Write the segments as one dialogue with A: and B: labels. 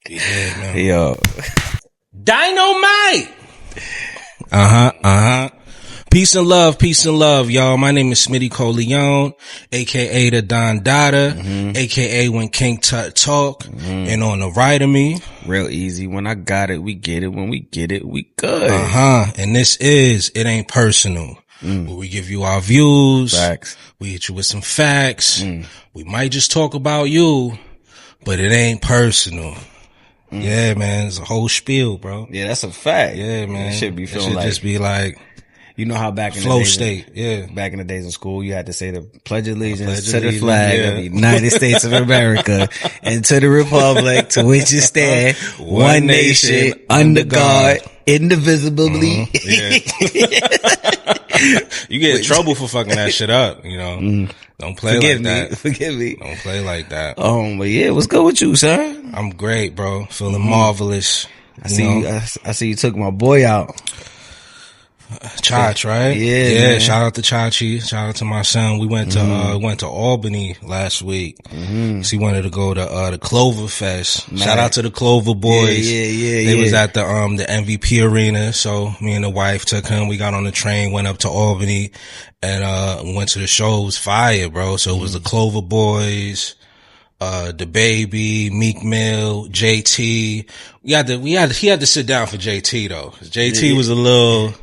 A: Yeah, man.
B: Yo.
A: Dynamite! Peace and love, y'all. My name is Smitty Coleon, aka the Don Dada, aka When King Tut Talk, and on the right of me,
B: Real easy. When I got it, we get it. When we get it, we good.
A: And this is It Ain't Personal, where we give you our views.
B: Facts.
A: We hit you with some facts. We might just talk about you, but it ain't personal. Yeah, man, it's a whole spiel, bro.
B: Yeah, that's a fact.
A: Yeah, man.
B: It should be feeling
A: should
B: like,
A: just be like,
B: you know how back in
A: flow
B: the days,
A: state. Yeah.
B: back in the days in school, you had to say the Pledge of Allegiance to the flag of the United States of America and to the republic to which it stand, one nation, under God, indivisibly.
A: Yeah. You get in trouble for fucking that shit up, you know. Don't play like that.
B: Forgive me.
A: Don't play like that.
B: But yeah, what's good with you, sir?
A: I'm great, bro. Feeling marvelous.
B: I see you took my boy out.
A: Chach, right?
B: Yeah,
A: Yeah.
B: man.
A: Shout out to Chachi. Shout out to my son. We went to Albany last week. So he wanted to go to the Cloverfest. Shout out to the Clover boys.
B: Yeah.
A: They was at the MVP arena. So me and the wife took him. We got on the train, went up to Albany, and went to the show. It was fire, bro. So it was the Clover boys, the baby, Meek Mill, JT. He had to sit down for JT though. JT was a little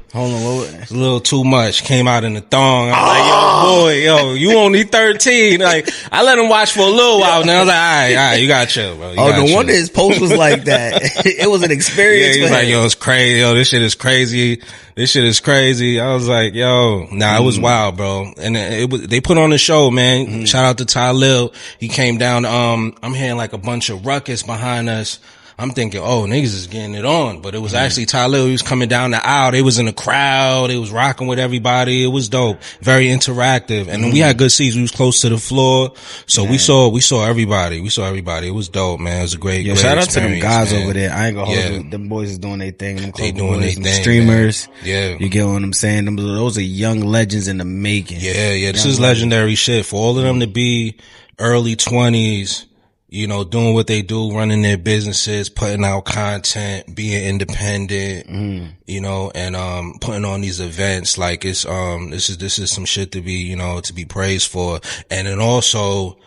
A: too much. Came out in the thong. I was like, yo, boy, you only 13. Like, I let him watch for a little while. And I was like, all right, you gotta chill, bro.
B: No wonder his post was like that. It was an experience.
A: Yeah, he was like, yo, it's crazy. Yo, this shit is crazy. This shit is crazy. I was like, yo, it was wild, bro. And they put on the show, man. Shout out to Ty Lil. He came down, I'm hearing like a bunch of ruckus behind us. I'm thinking, oh, niggas is getting it on. But it was actually Ty Lil. He was coming down the aisle. They was in the crowd. They was rocking with everybody. It was dope. Very interactive. And we had good seats. We was close to the floor. So we saw everybody. It was dope, man. It was a great
B: shout out to them guys,
A: man.
B: over there. I ain't gonna hold you. Them boys is doing their thing.
A: They doing their thing.
B: Streamers.
A: Man. Yeah.
B: You get what I'm saying? Those are young legends in the making.
A: Yeah. This is legendary shit. For all of them to be early 20s, you know, doing what they do, running their businesses, putting out content, being independent, you know, and, putting on these events. Like this is some shit to be, you know, to be praised for. And then also,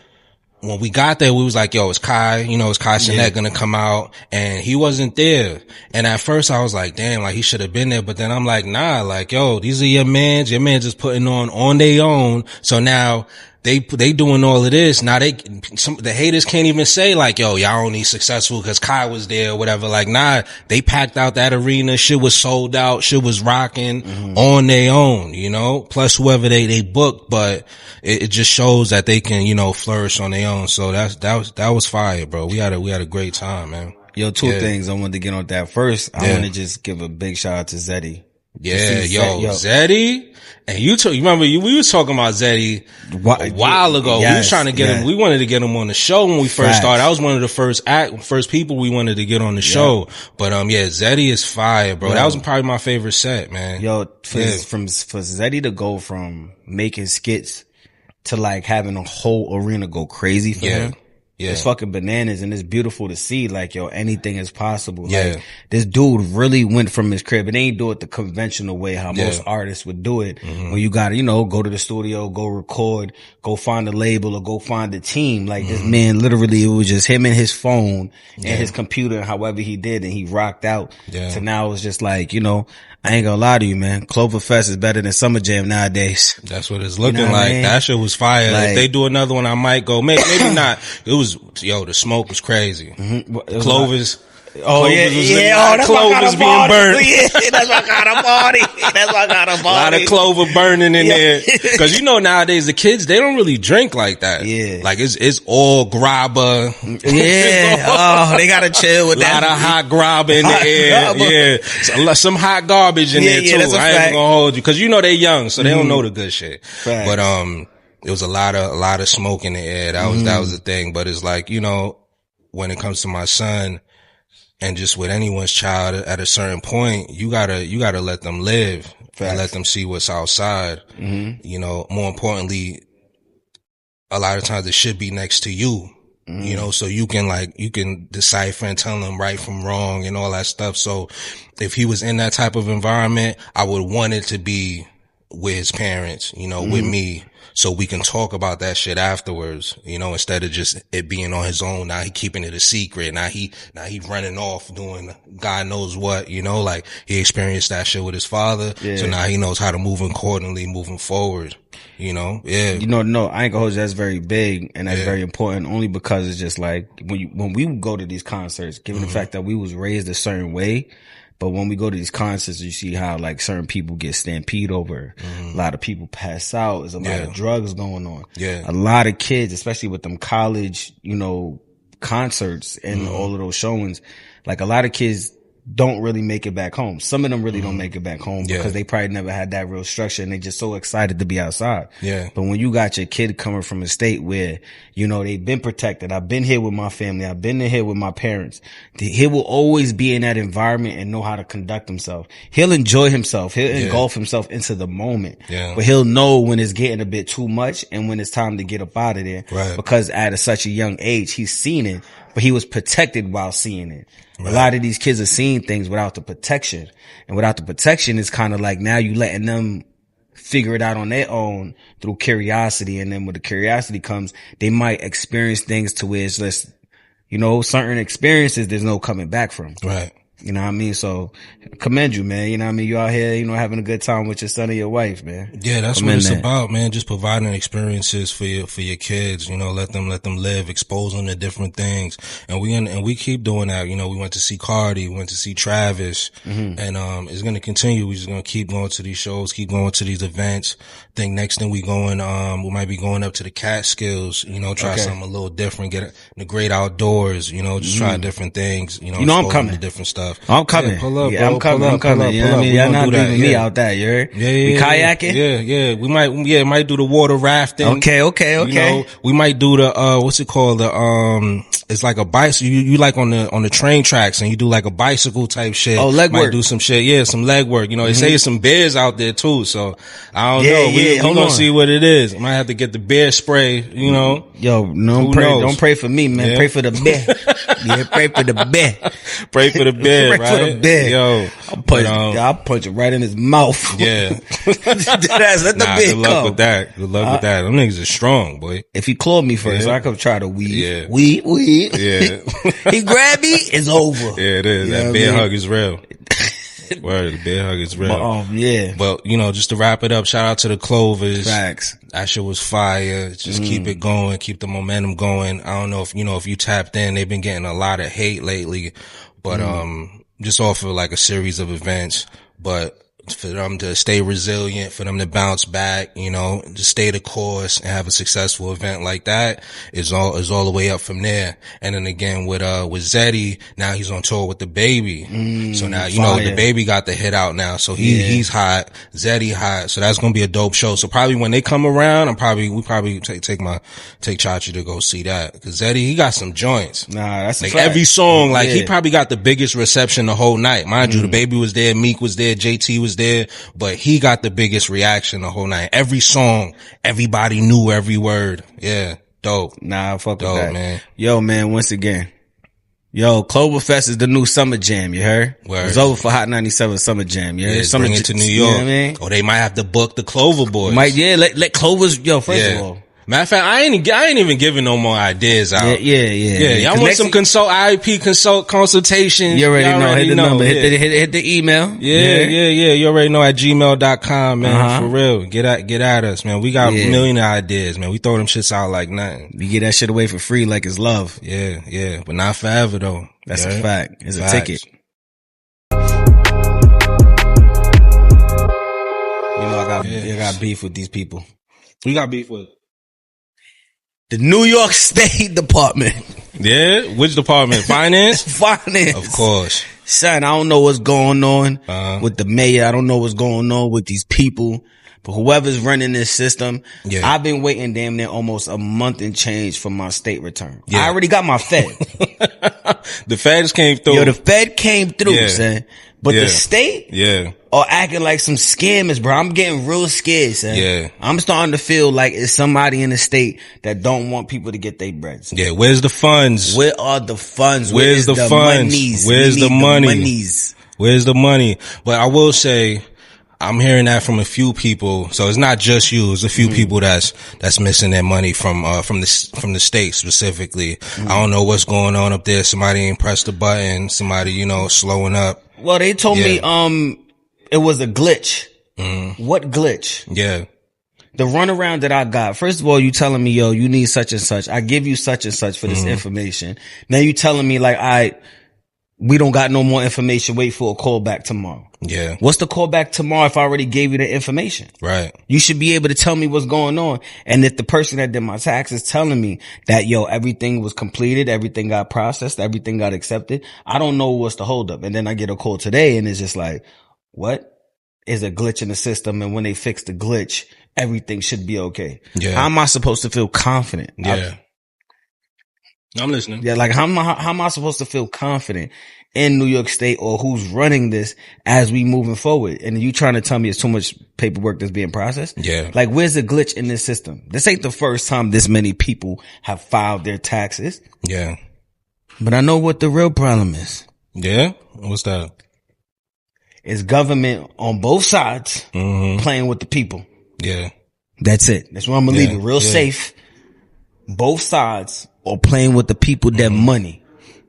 A: when we got there, we was like, yo, is Kai Cenat gonna come out? And he wasn't there. And at first I was like, damn, like he should have been there. But then I'm like, nah, like, yo, these are your mans just putting on their own. So now, they doing all of this. Now the haters can't even say like, yo, y'all only successful because Kai was there or whatever. Like, nah, they packed out that arena. Shit was sold out. Shit was rocking on their own, you know, plus whoever they booked. But it just shows that they can, you know, flourish on their own. So that was fire, bro. We had a great time, man.
B: Yo, two things I wanted to get on that. First, I want to just give a big shout out to Zeddy.
A: Yeah, Zeddy. And you remember we was talking about Zeddy a while ago. We was trying to get him. We wanted to get him on the show when we first started. I was one of the first people we wanted to get on the show. But, Zeddy is fire, bro. That was probably my favorite set, man.
B: Yo, for Zeddy to go from making skits to like having a whole arena go crazy for him. Yeah. It's fucking bananas, and it's beautiful to see. Like, yo, anything is possible.
A: Yeah.
B: Like, this dude really went from his crib, and they ain't do it the conventional way how most artists would do it. When you gotta, you know, go to the studio, go record, go find a label, or go find a team. Like, this man, literally, it was just him and his phone and his computer, however he did, and he rocked out. So now it's just like, you know, I ain't gonna lie to you, man. Cloverfest is better than Summer Jam nowadays.
A: That's what it's looking like. I mean? That shit was fire. Like, if they do another one, I might go. Maybe not. It was, the smoke was crazy. Clovers.
B: That's
A: Clovers being burnt.
B: Yeah, that's my kind of party.
A: A lot of clover burning in there. Cause you know, nowadays the kids, they don't really drink like that.
B: Yeah.
A: Like it's all grabba.
B: Yeah. They gotta chill with that.
A: A lot of hot grabba in the air. Yeah. Some hot garbage in there too.
B: That's a
A: I ain't
B: fact.
A: gonna hold you. Cause you know they young, so they don't know the good shit.
B: Facts.
A: But, it was a lot of smoke in the air. That was the thing. But it's like, you know, when it comes to my son, and just with anyone's child at a certain point, you gotta let them live and let them see what's outside. You know, more importantly, a lot of times it should be next to you. You know, so you can decipher and tell him right from wrong and all that stuff. So if he was in that type of environment, I would want it to be with his parents, you know, with me, so we can talk about that shit afterwards, you know, instead of just it being on his own. Now he keeping it a secret. Now he running off doing God knows what, you know, like he experienced that shit with his father. Yeah. So now he knows how to move accordingly moving forward, you know? Yeah.
B: You know, no, I ain't gonna hold you. That's very big and that's very important, only because it's just like when we go to these concerts, given the fact that we was raised a certain way, but when we go to these concerts, you see how like certain people get stampede over. A lot of people pass out. There's a lot of drugs going on. Yeah. A lot of kids, especially with them college, you know, concerts and all of those showings, like a lot of kids don't really make it back home. Some of them really don't make it back home because they probably never had that real structure and they just so excited to be outside. Yeah. But when you got your kid coming from a state where, you know, they've been protected. I've been here with my family. I've been here with my parents. He will always be in that environment and know how to conduct himself. He'll enjoy himself. He'll engulf himself into the moment. Yeah. But he'll know when it's getting a bit too much and when it's time to get up out of there. Right. Because at such a young age, he's seen it, but he was protected while seeing it. Right. A lot of these kids are seeing things without the protection. And without the protection, it's kind of like now you letting them figure it out on their own through curiosity. And then when the curiosity comes, they might experience things to where it's just, you know, certain experiences there's no coming back from. Right. You know what I mean? So commend you, man. You know what I mean? You out here, you know, having a good time with your son and your wife, man.
A: Yeah, that's what it's about, man. Just providing experiences for your kids, you know, let them live, expose them to different things. And we keep doing that. You know, we went to see Cardi, we went to see Travis, and, it's going to continue. We're just going to keep going to these shows, keep going to these events. I think next thing we might be going up to the Catskills, you know, try something a little different, get in the great outdoors, you know, just try different things, you know,
B: I'm coming
A: to different stuff.
B: I'm coming.
A: Yeah, pull up,
B: I'm coming. I'm coming. You know what I mean? Y'all not leaving me out there, you heard? We kayaking?
A: Yeah. We might do the water rafting.
B: Okay.
A: You know, we might do the, what's it called? It's like a bicycle. You like on the train tracks and you do like a bicycle type shit.
B: Oh, leg work.
A: Might do some shit. Yeah, some leg work. You know, they say there's some bears out there too. So I don't know. We gonna see what it is. Might have to get the bear spray, you know.
B: Yo, don't pray for me, man. Yeah. Pray for the bear. Pray for the bear.
A: Pray for the bear,
B: right? For the bear.
A: Yo.
B: I'll punch it right in his mouth.
A: Yeah.
B: Let the bear
A: good luck with that. Good luck with that. Them niggas are strong, boy.
B: If he clawed me first, I could try to weave.
A: Yeah.
B: Weave.
A: Yeah.
B: He grabbed me, it's over.
A: Yeah, it is. That bear hug is real. Word, the bear hug is real.
B: Yeah.
A: But, you know, just to wrap it up, shout out to the Clovers.
B: Facts.
A: That shit was fire. Just keep it going, keep the momentum going. I don't know if you tapped in. They've been getting a lot of hate lately, but, just off of like a series of events, but for them to stay resilient, for them to bounce back, you know, to stay the course and have a successful event like that is all the way up from there. And then again with Zeddy, now he's on tour with the baby. So now, you know, the baby got the hit out now. So he's hot. Zeddy hot. So that's going to be a dope show. So probably when they come around, we probably take Chachi to go see that. Cause Zeddy, he got some joints.
B: Nah, that's
A: like every song, like he probably got the biggest reception the whole night. Mind you, the baby was there, Meek was there, JT was there, but he got the biggest reaction the whole night. Every song, everybody knew every word. Yeah, dope.
B: Nah, fuck with that, man. Yo, man, once again, Cloverfest is the new summer jam, you heard? Word. It's over for Hot 97 summer jam, you heard?
A: Yeah, bring it to New York. You know what I mean? Or they might have to book the Clover Boys.
B: Let Clovers, first of all.
A: Matter of fact, I ain't even giving no more ideas out.
B: Yeah.
A: Y'all want some IIP consultations?
B: You already know. Hit the number. Hit the email.
A: Yeah. You already know at gmail.com, man. For real. Get at us, man. We got a million ideas, man. We throw them shits out like nothing.
B: We get that shit away for free like it's love.
A: Yeah. But not forever though.
B: That's a fact. It's a ticket. You know, I got beef with these people.
A: We got beef with
B: the New York State Department.
A: Yeah? Which department? Finance?
B: Finance.
A: Of course.
B: Son, I don't know what's going on with the mayor. I don't know what's going on with these people. But whoever's running this system, I've been waiting damn near almost a month and change for my state return. I already got my Fed.
A: The feds came through.
B: The Fed came through, son. But the state are acting like some scammers, bro. I'm getting real scared, son.
A: Yeah.
B: I'm starting to feel like it's somebody in the state that don't want people to get their breads.
A: Yeah, where's the funds?
B: Where are the funds?
A: Where's the funds?
B: Monies?
A: Where's the money?
B: Monies?
A: Where's the money? But I will say, I'm hearing that from a few people. So it's not just you. It's a few people that's missing their money from the state specifically. I don't know what's going on up there. Somebody ain't pressed the button. Somebody, slowing up.
B: Well, they told me, it was a glitch. What glitch?
A: Yeah.
B: The runaround that I got. First of all, you telling me, yo, you need such and such. I give you such and such for this information. Now you telling me like, we don't got no more information. Wait for a call back tomorrow.
A: Yeah.
B: What's the call back tomorrow if I already gave you the information?
A: Right.
B: You should be able to tell me what's going on. And if the person that did my taxes telling me that, yo, everything was completed, everything got processed, everything got accepted, I don't know what's the holdup. And then I get a call today and it's just like, what? Is a glitch in the system, and when they fix the glitch, everything should be okay.
A: Yeah.
B: How am I supposed to feel confident?
A: Yeah. I'm listening.
B: Yeah, like how am I supposed to feel confident in New York State or who's running this as we moving forward? And you trying to tell me it's too much paperwork that's being processed?
A: Yeah.
B: Like, where's the glitch in this system? This ain't the first time this many people have filed their taxes.
A: Yeah.
B: But I know what the real problem is.
A: Yeah? What's that?
B: It's government on both sides playing with the people.
A: Yeah.
B: That's it. That's where I'm gonna leave it real safe. Both sides are playing with the people that money.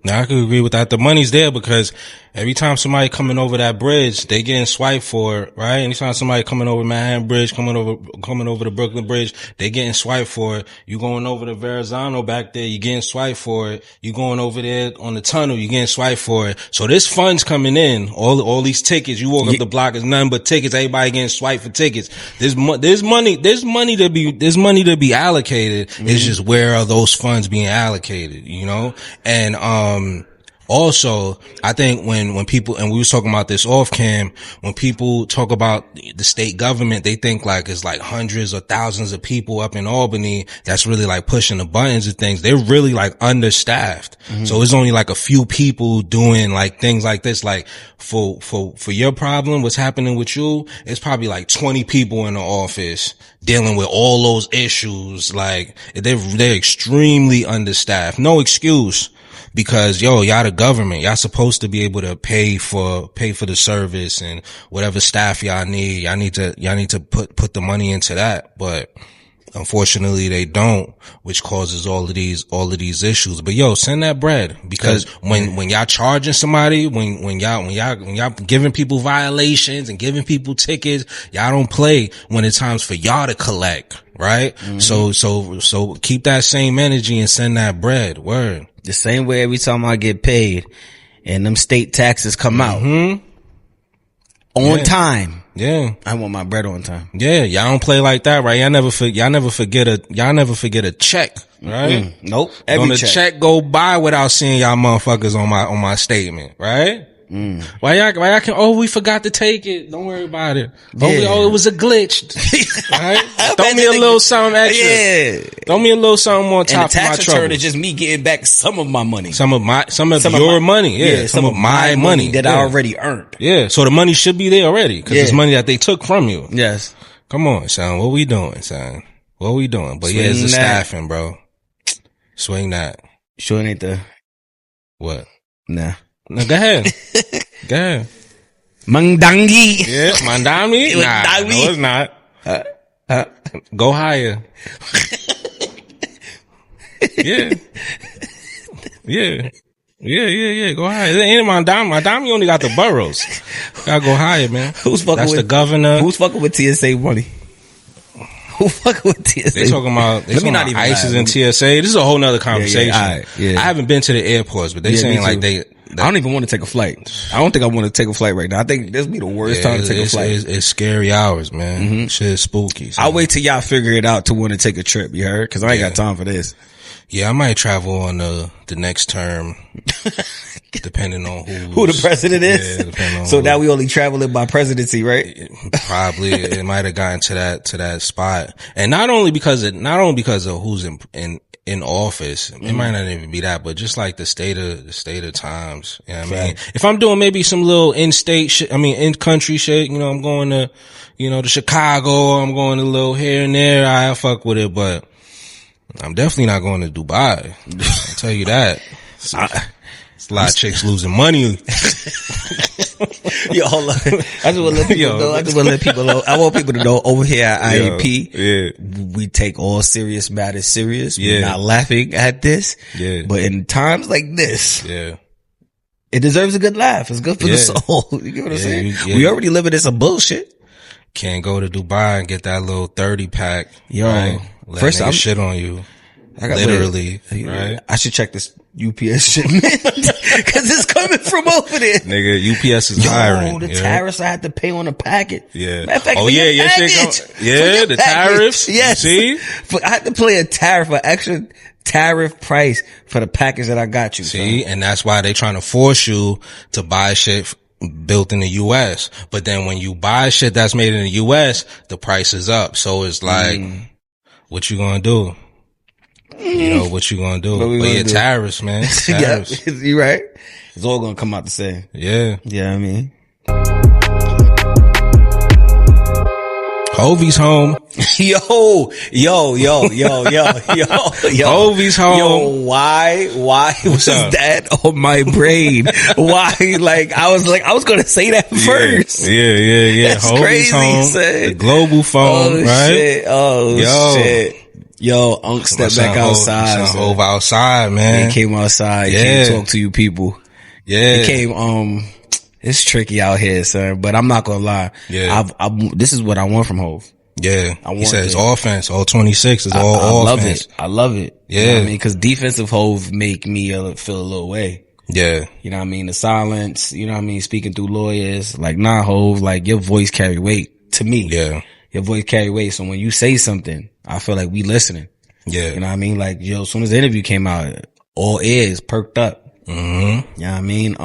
A: Now I could agree with that. The money's there because every time somebody coming over that bridge, they getting swiped for it, right? Anytime somebody coming over Manhattan Bridge, coming over the Brooklyn Bridge, they getting swiped for it. You going over the Verrazano back there, you getting swiped for it. You going over there on the tunnel, you getting swiped for it. So there's funds coming in. All these tickets. You walk up the block, it's nothing but tickets. Everybody getting swiped for tickets. There's money to be allocated. It's just where are those funds being allocated, And, also, I think when people, and we was talking about this off cam, when people talk about the state government, they think like it's like hundreds or thousands of people up in Albany that's really like pushing the buttons and things. They're really like understaffed. So it's only like a few people doing like things like this. Like for your problem, what's happening with you, it's probably like 20 people in the office dealing with all those issues. Like they're extremely understaffed. No excuse. Because y'all the government, y'all supposed to be able to pay for the service and whatever staff y'all need. Y'all need to put the money into that. But unfortunately they don't, which causes all of these issues. But send that bread, because when y'all charging somebody, when y'all giving people violations and giving people tickets, y'all don't play when it's times for y'all to collect, right? So keep that same energy and send that bread. Word.
B: The same way every time I get paid and them state taxes come out on time.
A: Yeah.
B: I want my bread on time.
A: Yeah. Y'all don't play like that, right? Y'all never forget a check, right?
B: Nope.
A: Every check go by without seeing y'all motherfuckers on my statement, right? Why y'all can, we forgot to take it. Don't worry about it. It was a glitch. Right? Throw me a little something extra. Yeah. Throw me a little something on top of my trouble. And the tax return
B: is just me getting back some of my money.
A: Some of your money. Yeah. Some of my money
B: that I already earned.
A: Yeah. So the money should be there already, because it's money that they took from you.
B: Yes.
A: Come on, son. What we doing, son? What we doing? But it's the staffing, bro. Swing that.
B: Sure ain't the.
A: What?
B: Nah.
A: No, go ahead. Go ahead.
B: Mandangi.
A: Yeah, Mandami? Nah, no, it's not. Go higher. Yeah. Go higher. It ain't Mandami. Mandami only got the boroughs. Gotta go higher, man. That's the governor.
B: Who's fucking with TSA money? Who fucking with TSA?
A: They talking about ISIS and TSA. This is a whole nother conversation. I haven't been to the airports, but they saying like I
B: don't even want to take a flight. I don't think I want to take a flight right now. I think this be the worst time to take a flight.
A: It's scary hours, man. Shit is spooky. So.
B: I'll wait till y'all figure it out to want to take a trip. You heard? Cause I ain't got time for this.
A: Yeah, I might travel on the next term, depending on
B: who the president is. Yeah, depending on so now we only traveling by presidency, right?
A: Probably it might have gotten to that spot, and not only because of who's in office. It might not even be that, but just like the state of times. You know what I mean? If I'm doing maybe some little in-state shit, in country shit, you know, I'm going to, you know, to Chicago, I'm going a little here and there, I'll fuck with it, but I'm definitely not going to Dubai. I'll tell you that. It's a lot of chicks losing money.
B: Yo, hold on. I just want to let people know. I want people to know over here at IAP, we take all serious matters serious. We're not laughing at this. Yeah. But in times like this, it deserves a good laugh. It's good for the soul. You get what I'm saying? We already living in some bullshit.
A: Can't go to Dubai and get that little 30 pack.
B: Yo,
A: right? First I'm shit on you. Literally, right?
B: I should check this UPS shipment because it's coming from over there.
A: Nigga, UPS is hiring.
B: The tariffs I had to pay on the packet.
A: Yeah.
B: Matter of fact,
A: the tariffs.
B: Yes.
A: See?
B: I had to pay a tariff, an extra tariff price for the package that I got you.
A: See? And that's why they trying to force you to buy shit built in the US. But then when you buy shit that's made in the US, the price is up. So it's like, what you gonna do? You know what you gonna do? But tariffs, man. Tariffs.
B: You right? It's all gonna come out the same.
A: Yeah.
B: Yeah, I mean.
A: Hovey's home.
B: Yo.
A: Hovey's home.
B: Yo, why was that on my brain? Why? I was gonna say that first.
A: Yeah.
B: That's
A: Hovey's
B: crazy,
A: home.
B: son.
A: The global phone, right?
B: Shit. Yo, Unc stepped back outside.
A: Hove outside, man.
B: He came outside. He came to talk to you people.
A: Yeah.
B: He came, it's tricky out here, son, but I'm not gonna lie.
A: Yeah.
B: This is what I want from Hove.
A: Yeah. He said it's offense. All 26 is all offense.
B: I love it.
A: Yeah.
B: You know what I mean? Cause defensive Hove make me feel a little way.
A: Yeah.
B: You know what I mean? The silence, you know what I mean? Speaking through lawyers, Hove, your voice carry weight to me.
A: Yeah.
B: Your voice carry weight. So when you say something, I feel like we listening.
A: Yeah.
B: You know what I mean? As soon as the interview came out, all ears perked up.
A: Mm-hmm.
B: You know what I mean?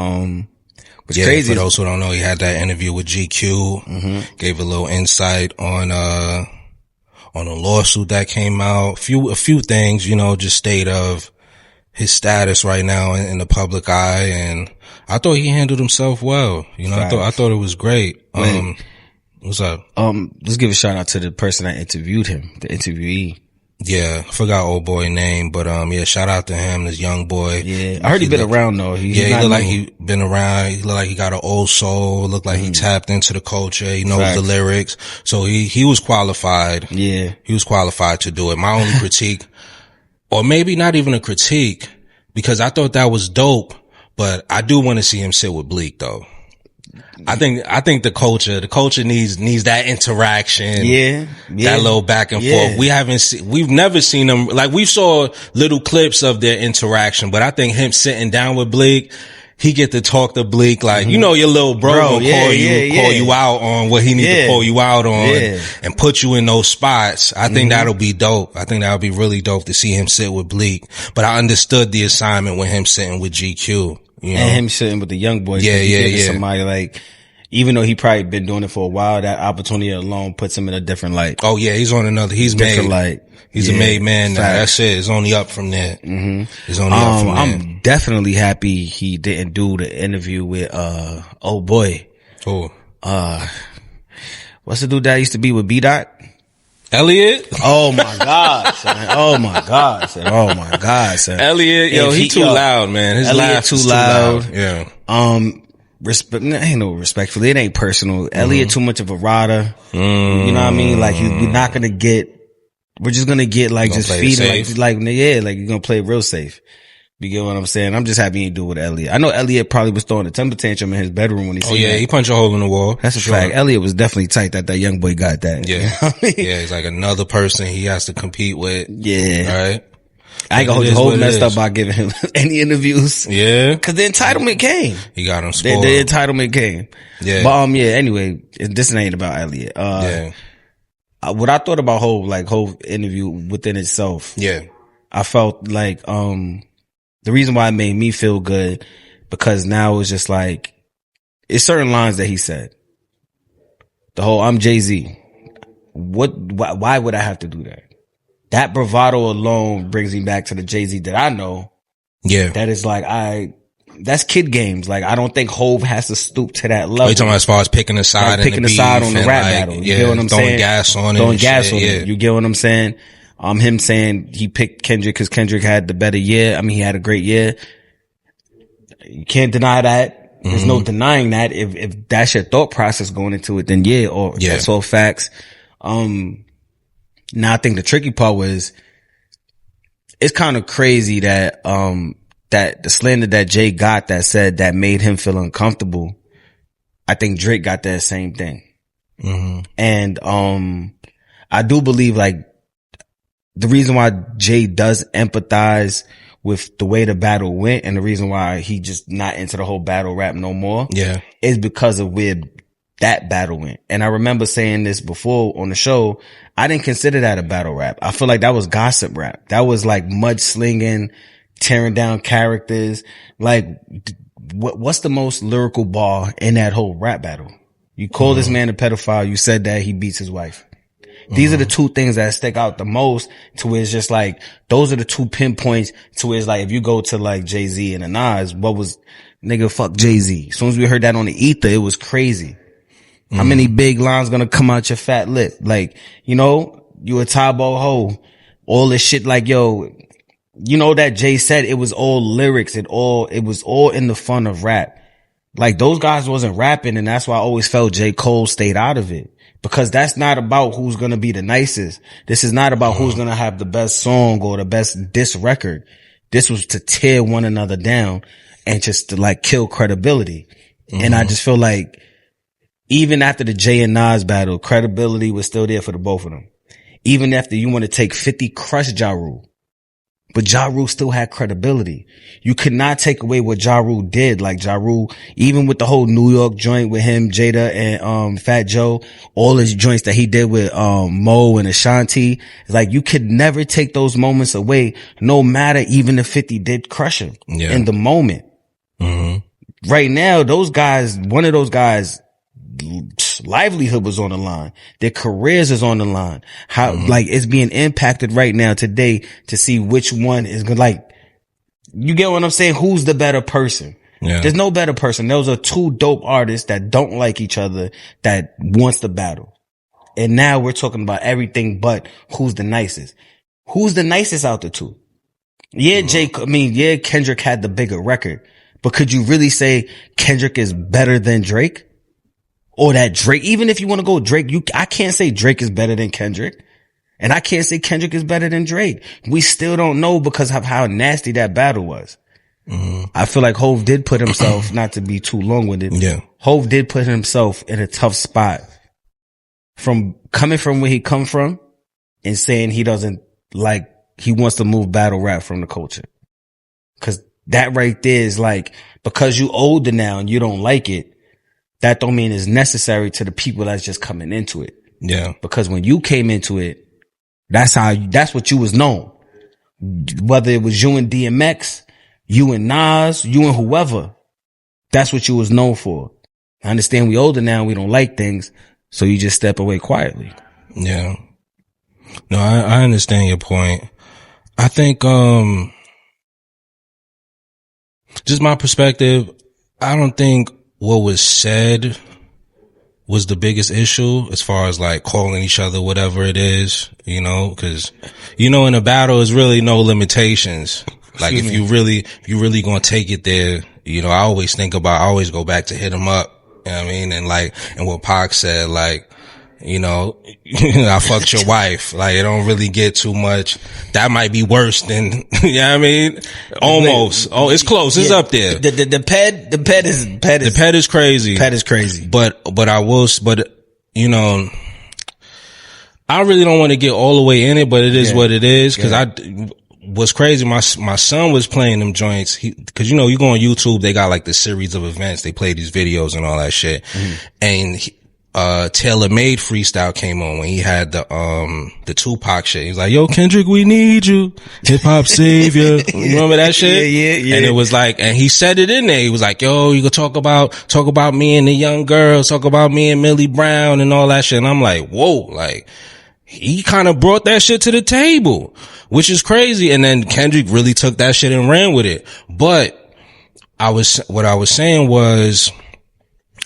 B: What's
A: yeah,
B: crazy.
A: For those who don't know, he had that interview with GQ, gave a little insight on a lawsuit that came out. A few things, you know, just state of his status right now in the public eye. And I thought he handled himself well. You know, I thought it was great. What's up?
B: Let's give a shout out to the person that interviewed him, the interviewee.
A: Yeah, I forgot old boy name, but shout out to him, this young boy.
B: Yeah, I heard he been around though.
A: He looked like he been around. He looked like he got an old soul. Looked like he tapped into the culture. He knows the lyrics, so he was qualified.
B: Yeah,
A: he was qualified to do it. My only critique, or maybe not even a critique, because I thought that was dope, but I do want to see him sit with Bleak though. I think the culture needs that interaction.
B: Yeah.
A: That little back and forth. We've never seen them, we saw little clips of their interaction, but I think him sitting down with Bleak, he get to talk to Bleak, you know, your little bro will call you out on what he need to call you out on and put you in those spots. I think that'll be dope. I think that'll be really dope to see him sit with Bleak, but I understood the assignment with him sitting with GQ. You know?
B: And him sitting with the young boys.
A: Yeah.
B: Somebody even though he probably been doing it for a while, that opportunity alone puts him in a different light.
A: Oh yeah, he's on another. He's
B: different
A: made.
B: Light.
A: He's a made man now. That's it. It's only up from there. It's only up from there.
B: I'm definitely happy he didn't do the interview with oh boy.
A: Who?
B: What's the dude that used to be with B-Dot?
A: Elliot?
B: Oh my God, son. Oh my God, son.
A: Elliot, he too loud, man. His laugh too loud. Yeah.
B: Ain't no respectfully. It ain't personal. Elliot too much of a rider. You know what I mean? We're just gonna get just feeding you're gonna play it real safe. You get what I'm saying? I'm just happy he do with Elliot. I know Elliot probably was throwing a temper tantrum in his bedroom when he seen that.
A: He punched a hole in the wall.
B: That's a fact. Elliot was definitely tight that young boy got that.
A: Yeah. You know what I mean? Yeah, he's like another person he has to compete with.
B: Yeah.
A: Right?
B: I ain't gonna hold you whole messed up by giving him any interviews.
A: Yeah.
B: Cause the entitlement came.
A: He got him spoiled.
B: The entitlement came.
A: Yeah.
B: But anyway, this ain't about Elliot. What I thought about Hove interview within itself.
A: Yeah.
B: I felt the reason why it made me feel good, because now it's just it's certain lines that he said. The whole, I'm Jay-Z. Why would I have to do that? that bravado alone brings me back to the Jay-Z that I know.
A: Yeah.
B: That is like, that's kid games. Like, I don't think Hove has to stoop to that level.
A: Are you talking about as far as picking a side,
B: like picking a side on the rap battle? You get what I'm
A: throwing
B: saying?
A: Gas on it.
B: Throwing gas on it. You get what I'm saying? Him saying he picked Kendrick because Kendrick had the better year. I mean, he had a great year. You can't deny that. There's no denying that. If that's your thought process going into it, then that's all facts. Now I think the tricky part was, it's kind of crazy that, that the slander that Jay got that said that made him feel uncomfortable. I think Drake got that same thing. And, I do believe like the reason why Jay does empathize with the way the battle went and the reason why he just not into the whole battle rap no more.
A: Yeah.
B: Is because of where that battle went. And I remember saying this before on the show. I didn't consider that a battle rap. I feel like that was gossip rap. That was like mudslinging, tearing down characters. Like, what's the most lyrical bar in that whole rap battle? You call this man a pedophile. You said that he beats his wife. These are the two things that stick out the most to where it's just like, those are the two pinpoints to where it's like, if you go to like Jay-Z and the Nas, what was nigga fuck Jay-Z? As soon as we heard that on the ether, it was crazy. How many big lines gonna come out your fat lip? Like, you know, you a Tabo ho. All this shit like, yo, you know that Jay said it was all lyrics. It was all in the fun of rap. Like those guys wasn't rapping, and that's why I always felt J. Cole stayed out of it. Because that's not about who's gonna be the nicest. This is not about who's gonna have the best song or the best diss record. This was to tear one another down and just to like kill credibility. And I just feel like even after the Jay and Nas battle, credibility was still there for the both of them. Even after you want to take 50 crush Ja Rule. But Ja Rule still had credibility. You could not take away what Ja Rule did. Like Ja Rule, even with the whole New York joint with him, Jada and Fat Joe, all his joints that he did with Mo and Ashanti, it's like you could never take those moments away, no matter even if 50 did crush him in the moment. Right now, those guys, one of those guys, livelihood was on the line. Their careers is on the line. How, like, it's being impacted right now today to see which one is good. Like, you get what I'm saying? Who's the better person? Yeah. There's no better person. Those are two dope artists that don't like each other that wants to battle. And now we're talking about everything but who's the nicest. Who's the nicest out the two? Yeah, Kendrick had the bigger record, but could you really say Kendrick is better than Drake? Or that Drake, even if you want to go Drake, I can't say Drake is better than Kendrick. And I can't say Kendrick is better than Drake. We still don't know because of how nasty that battle was. I feel like Hove did put himself, not to be too long-winded. Yeah. Hove did put himself in a tough spot from coming from where he come from and saying he doesn't like, he wants to move battle rap from the culture. Cause that right there is like, because you older now and you don't like it, that don't mean it's necessary to the people that's just coming into it. Yeah. Because when you came into it, that's what you was known. Whether it was you and DMX, you and Nas, you and whoever, that's what you was known for. I understand we older now, we don't like things, so you just step away quietly.
A: Yeah. No, I understand your point. I think, just my perspective, I don't think what was said was the biggest issue as far as like calling each other whatever it is, you know, cause, you know, in a battle is really no limitations. Like if you really gonna take it there, you know, I always go back to hit 'em up, you know what I mean? And what Pac said, like, you know, I fucked your wife. Like, it don't really get too much. That might be worse than, you know what I mean? Almost. Oh, it's close. It's up there.
B: The ped is crazy.
A: Ped is crazy. But you know, I really don't want to get all the way in it, but it is what it is. Cause what's crazy, my son was playing them joints. Cause you know, you go on YouTube, they got like this series of events. They play these videos and all that shit. And Taylor Made freestyle came on when he had the Tupac shit. He was like, yo, Kendrick, we need you. Hip hop savior. Remember that shit? Yeah. And it was like, and he said it in there. He was like, yo, you could talk about me and the young girls, talk about me and Millie Brown and all that shit. And I'm like, whoa, like, he kind of brought that shit to the table, which is crazy. And then Kendrick really took that shit and ran with it. But what I was saying was,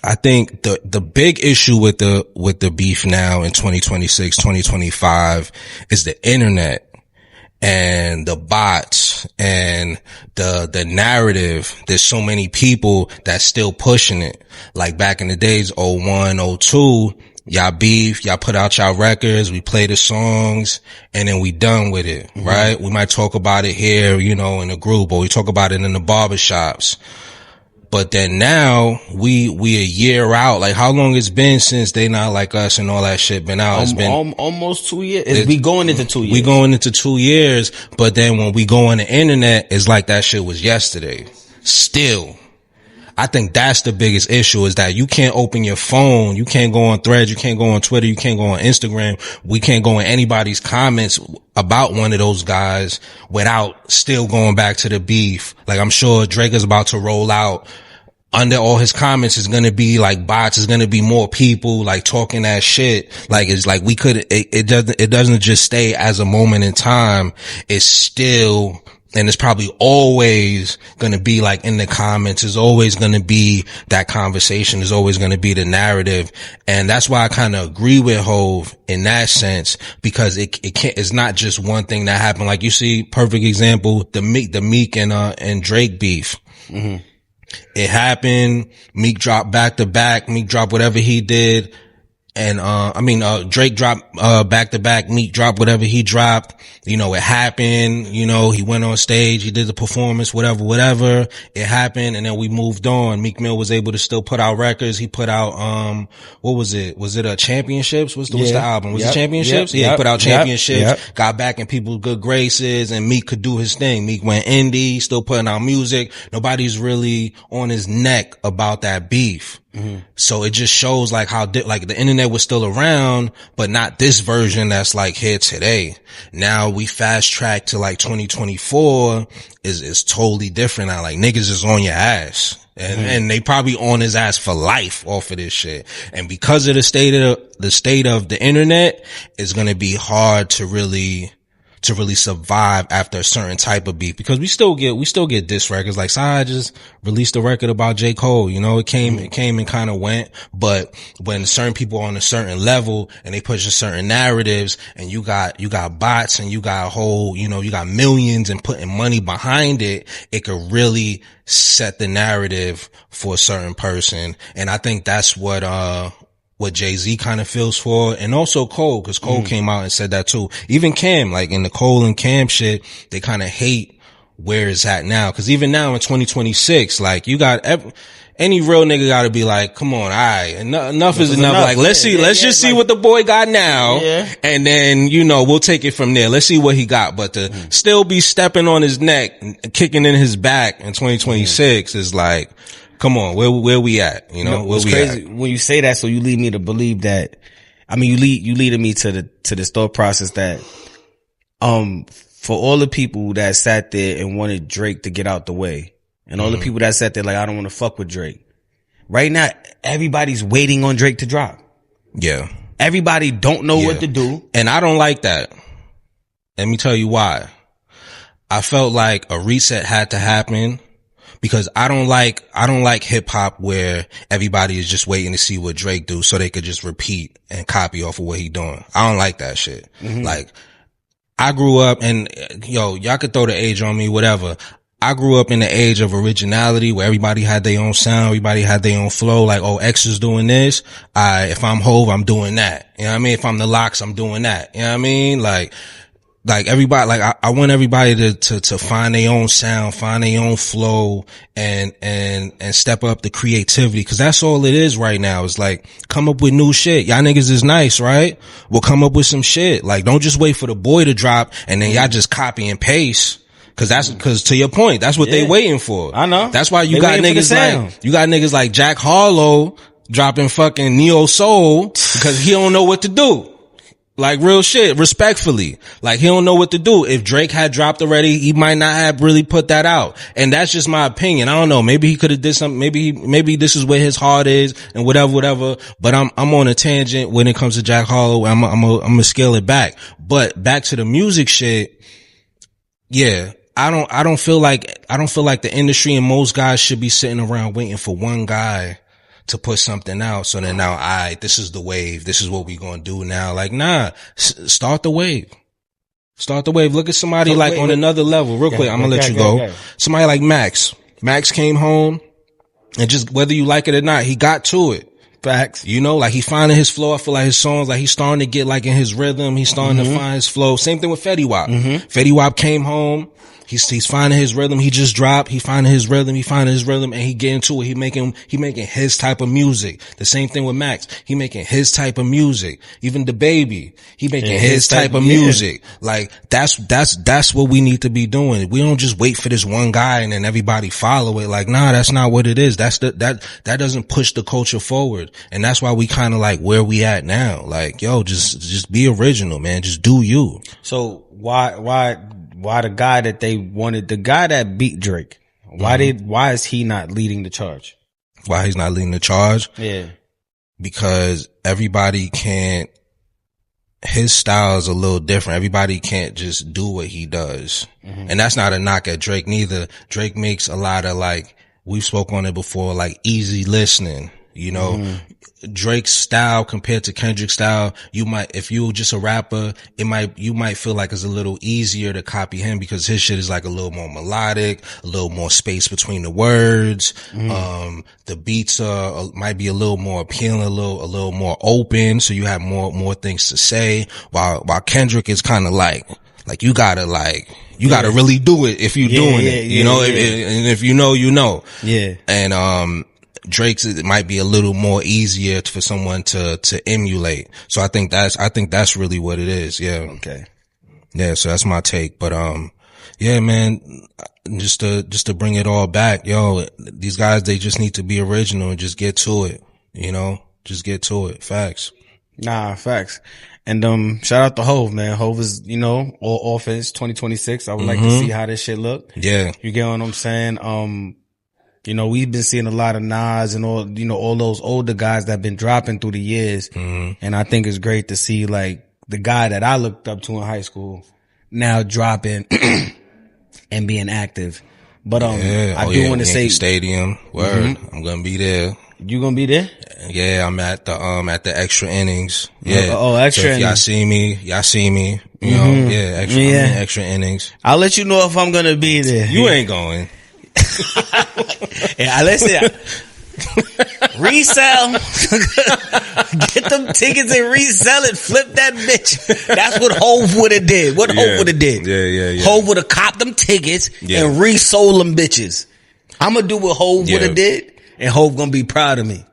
A: I think the big issue with the beef now in 2026, 2025 is the internet and the bots and the narrative. There's so many people that's still pushing it. Like back in the days, 01, 02, y'all beef, y'all put out y'all records, we play the songs, and then we done with it, right? We might talk about it here, you know, in a group, or we talk about it in the barbershops. But then now we a year out. Like, how long it's been since They Not Like Us and all that shit been out? It's been
B: almost 2 years. We going into 2 years.
A: We going into 2 years. But then when we go on the internet, it's like that shit was yesterday. Still. I think that's the biggest issue, is that you can't open your phone. You can't go on Threads. You can't go on Twitter. You can't go on Instagram. We can't go in anybody's comments about one of those guys without still going back to the beef. Like, I'm sure Drake is about to roll out. Under all his comments is going to be like bots. Is going to be more people like talking that shit. Like, it's like it doesn't just stay as a moment in time. It's still, and it's probably always going to be like in the comments. It's always going to be that conversation. Is always going to be the narrative. And that's why I kind of agree with Hov in that sense, because it's not just one thing that happened. Like, you see, perfect example, the Meek and Drake beef. Mm-hmm. It happened. Meek dropped back to back. Meek dropped whatever he did. And, Drake dropped, back to back. Meek dropped whatever he dropped. You know, it happened. You know, he went on stage. He did the performance, whatever. It happened. And then we moved on. Meek Mill was able to still put out records. He put out, what was it? Was it, Championships? What's the album? Was it Championships? He put out Championships, got back in people's good graces, and Meek could do his thing. Meek went indie, still putting out music. Nobody's really on his neck about that beef. Mm-hmm. So it just shows like how like the internet was still around, but not this version that's like here today. Now we fast track to like 2024 is totally different now. Like, niggas is on your ass. And they probably on his ass for life off of this shit. And because of the state of the internet, it's going to be hard to really survive after a certain type of beef, because we still get diss records. Like, Sai just released a record about J. Cole. You know, it came and kind of went. But when certain people are on a certain level and they push certain narratives, and you got bots and you got you got millions and putting money behind it, it could really set the narrative for a certain person. And I think that's what Jay-Z kind of feels for, and also Cole, because Cole came out and said that too. Even Cam, like in the Cole and Cam shit, they kind of hate where it's at now. Because even now in 2026, like, you got any real nigga got to be like, come on, all right, enough is enough. Like, let's just see what the boy got now, and then, you know, we'll take it from there. Let's see what he got. But to still be stepping on his neck, kicking in his back in 2026 is like, come on, where we at? You know, where we
B: crazy
A: at?
B: When you say that, so you lead me to believe that, you leading me to this thought process that, for all the people that sat there and wanted Drake to get out the way, and all the people that sat there like, I don't want to fuck with Drake. Right now, everybody's waiting on Drake to drop.
A: Yeah.
B: Everybody don't know what to do.
A: And I don't like that. Let me tell you why. I felt like a reset had to happen. Because I don't like hip hop where everybody is just waiting to see what Drake do so they could just repeat and copy off of what he doing. I don't like that shit. Mm-hmm. Like, I grew up, and y'all could throw the age on me, whatever. I grew up in the age of originality where everybody had their own sound, everybody had their own flow. Like, oh, X is doing this. If I'm Hov, I'm doing that. You know what I mean? If I'm the Lox, I'm doing that. You know what I mean? Like everybody, like I want everybody to find their own sound, find their own flow, and step up the creativity. Cause that's all it is right now. It's like, come up with new shit. Y'all niggas is nice, right? We'll come up with some shit. Like, don't just wait for the boy to drop and then y'all just copy and paste. Cause to your point, that's what they waiting for.
B: I know.
A: That's why you got niggas like Jack Harlow dropping fucking Neo Soul because he don't know what to do. Like real shit, respectfully. Like he don't know what to do. If Drake had dropped already, he might not have really put that out. And that's just my opinion. I don't know. Maybe he could have did something. Maybe this is where his heart is and whatever. But I'm on a tangent when it comes to Jack Harlow. I'm gonna scale it back. But back to the music shit. Yeah. I don't feel like the industry and most guys should be sitting around waiting for one guy to put something out. So then now, this is the wave. This is what we gonna do now. Like, nah, start the wave. Start the wave. Look at somebody on another level. Real quick, I'm gonna let you go. Somebody like Max. Max came home and just, whether you like it or not, he got to it.
B: Facts.
A: You know, like he finding his flow. I feel like his songs, like he's starting to get like in his rhythm. He's starting to find his flow. Same thing with Fetty Wap. Fetty Wap came home. He's finding his rhythm. He just dropped. He finding his rhythm, and he get into it. He making his type of music. The same thing with Max. He making his type of music. Even the baby, he making his type of music. Like that's what we need to be doing. We don't just wait for this one guy and then everybody follow it. Like, nah, that's not what it is. That doesn't push the culture forward. And that's why we kind of like where we at now. Like, yo, just be original, man. Just do you.
B: So why the guy that they wanted, the guy that beat Drake, why is he not leading the charge?
A: Why he's not leading the charge?
B: Yeah.
A: Because everybody can't, his style is a little different. Everybody can't just do what he does. And that's not a knock at Drake neither. Drake makes a lot of like, we've spoke on it before, like easy listening, you know. Drake's style compared to Kendrick's style, if you were just a rapper, you might feel like it's a little easier to copy him because his shit is like a little more melodic, a little more space between the words. The beats might be a little more appealing, a little more open. So you have more things to say. While Kendrick is kind of like you gotta really do it if you're doing it, you know, and if you know, you know. Yeah. And, Drake's, it might be a little more easier for someone to emulate. So I think that's really what it is. Yeah.
B: Okay.
A: Yeah. So that's my take. But, yeah, man, just to bring it all back, yo, these guys, they just need to be original and just get to it. You know, just get to it. Facts.
B: Nah, facts. And, shout out to Hove, man. Hove is, you know, all offense 2026. I would like to see how this shit look.
A: Yeah.
B: You get what I'm saying? You know, we've been seeing a lot of Nas and all those older guys that have been dropping through the years. And I think it's great to see like the guy that I looked up to in high school now dropping and being active. But, I do want to say
A: Stadium. Word. I'm going to be there.
B: You gonna be there?
A: Yeah, I'm at the extra innings. Yeah.
B: Extra
A: so if
B: innings.
A: y'all see me, you know, extra innings.
B: I'll let you know if I'm gonna be there.
A: You ain't going.
B: Yeah, listen. Resell. Get them tickets and resell it. Flip that bitch. That's what Hove would have did. Hove would have did.
A: Yeah.
B: Hove would have copped them tickets and resold them bitches. I'm gonna do what Hove would have did, and Hove gonna be proud of me.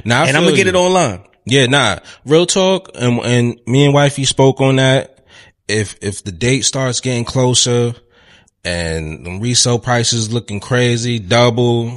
A: Now,
B: and I'm gonna get it online.
A: Yeah, nah. Real talk, and me and wifey spoke on that. If the date starts getting closer, and the resale prices looking crazy, double,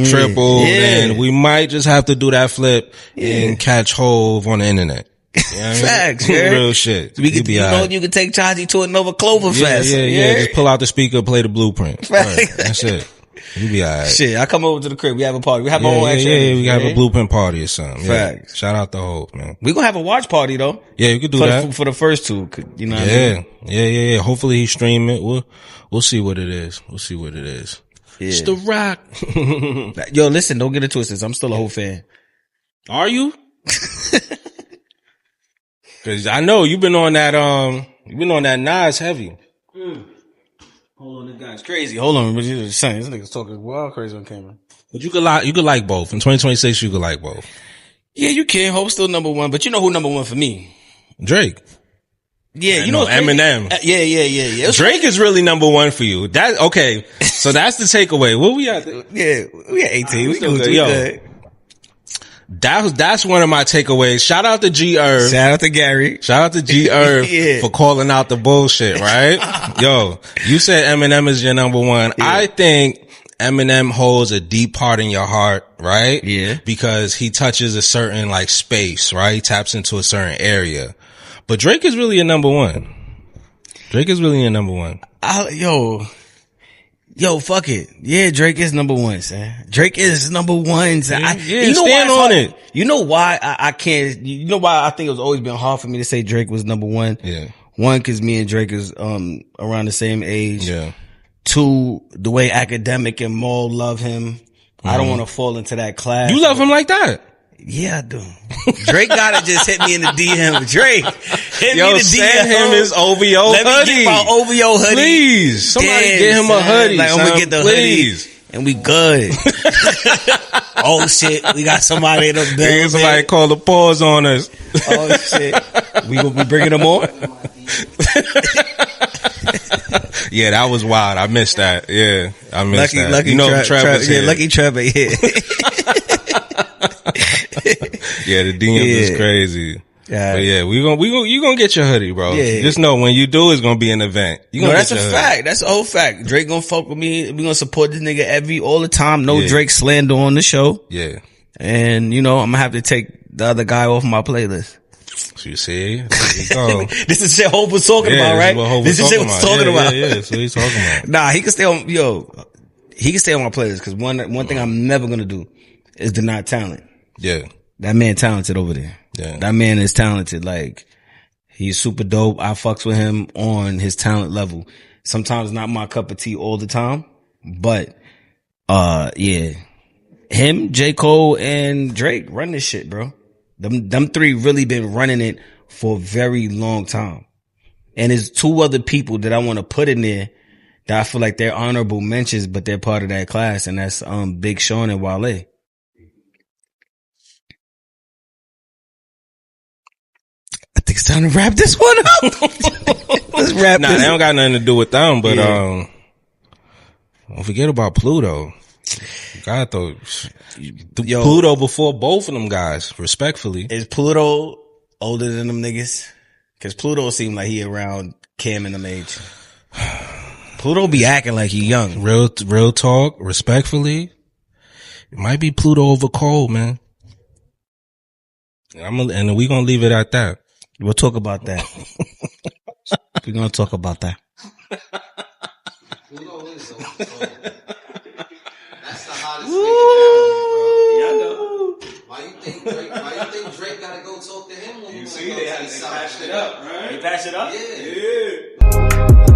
A: triple, then we might just have to do that flip and catch Hove on the internet. You know what I mean?
B: Facts, man.
A: Real shit.
B: We could, you could take Chachi to another Cloverfest.
A: Yeah. Just pull out the speaker, play the Blueprint. Right. That's it. You be alright.
B: Shit, I come over to the crib. We have a party. We have our own action.
A: Yeah, we have a Blueprint party or something.
B: Facts.
A: Shout out to Hove, man.
B: We gonna have a watch party though.
A: Yeah, you could do that
B: for the first two. You know what I mean?
A: Yeah. Hopefully he stream it. We'll see what it is. Yeah. It's The Rock.
B: Yo, listen, don't get it twisted. I'm still a Hove fan.
A: Are you? Cause I know you've been on that Nas heavy.
B: Hold on, this guy's crazy. Hold on, but you're just saying this nigga's talking wild crazy on camera.
A: But you could like both. In 2026, you could like both.
B: Yeah, you can. Hope's still number one, but you know who number one for me?
A: Drake.
B: Yeah, you know
A: Eminem.
B: Yeah.
A: Drake is really number one for you. That okay? So that's the takeaway. What we at?
B: Yeah, we at 18. We
A: good.
B: Good.
A: That's one of my takeaways. Shout out to G Irv.
B: Shout out to Gary.
A: Shout out to G Irv for calling out the bullshit, right? Yo, you said Eminem is your number one. Yeah. I think Eminem holds a deep part in your heart, right?
B: Yeah.
A: Because he touches a certain like space, right? He taps into a certain area. But Drake is really a number one. Drake is really a number one.
B: Yo, fuck it. Yeah, Drake is number one, son. Drake is number one, son.
A: You know stand on it.
B: You know why I can't, you know why I think it's always been hard for me to say Drake was number one?
A: Yeah.
B: One, cause me and Drake is, around the same age.
A: Yeah.
B: Two, the way Academic and Maul love him. I don't want to fall into that class.
A: You love him like that?
B: Yeah, I do. Drake gotta just hit me in the DM. Drake, hit me in the DM.
A: Send him his OVO hoodie.
B: Let me get my OVO hoodie.
A: Please. Somebody get him a hoodie.
B: Like, I'm gonna get the hoodie. And we good. Oh shit, we got somebody in the building.
A: Somebody call the pause on us.
B: Oh shit. We gonna be bringing them on?
A: Yeah, that was wild. I missed that. Yeah, I missed that.
B: Lucky,
A: you know, Trevor was here.
B: Yeah, Lucky Trevor here.
A: Yeah, the DM is crazy. Yeah, but yeah, you gonna get your hoodie, bro. Yeah. Just know when you do, it's gonna be an event.
B: That's a fact. That's a whole fact. Drake gonna fuck with me. We gonna support this nigga all the time. No Drake slander on the show.
A: Yeah.
B: And I'm gonna have to take the other guy off my playlist.
A: So you see, there you go.
B: This is shit Hope was talking about, right? This is shit was talking about.
A: Yeah, so he's talking about.
B: Nah, he can stay on, he can stay on my playlist, cause one thing I'm never gonna do is deny talent.
A: Yeah.
B: That man talented over there.
A: Yeah.
B: That man is talented. Like, he's super dope. I fucks with him on his talent level. Sometimes not my cup of tea all the time, but, yeah. Him, J. Cole, and Drake run this shit, bro. Them three really been running it for a very long time. And there's two other people that I want to put in there that I feel like they're honorable mentions, but they're part of that class, and that's Big Sean and Wale. I think it's time to wrap this one up. Let's wrap this.
A: They don't got nothing to do with them, but don't forget about Pluto. God, though, Pluto before both of them guys, respectfully.
B: Is Pluto older than them niggas? Cause Pluto seemed like he around Cam and them age. Pluto be acting like he young.
A: Real talk, respectfully. It might be Pluto over Cole, man. And we gonna leave it at that.
B: We'll talk about that. We're gonna talk about that.
C: Pluto is so that's the hottest nigga down, bro. Yeah, I know. Why you think Drake gotta go talk to him when you see they patched it up, right? They patched it up? Yeah.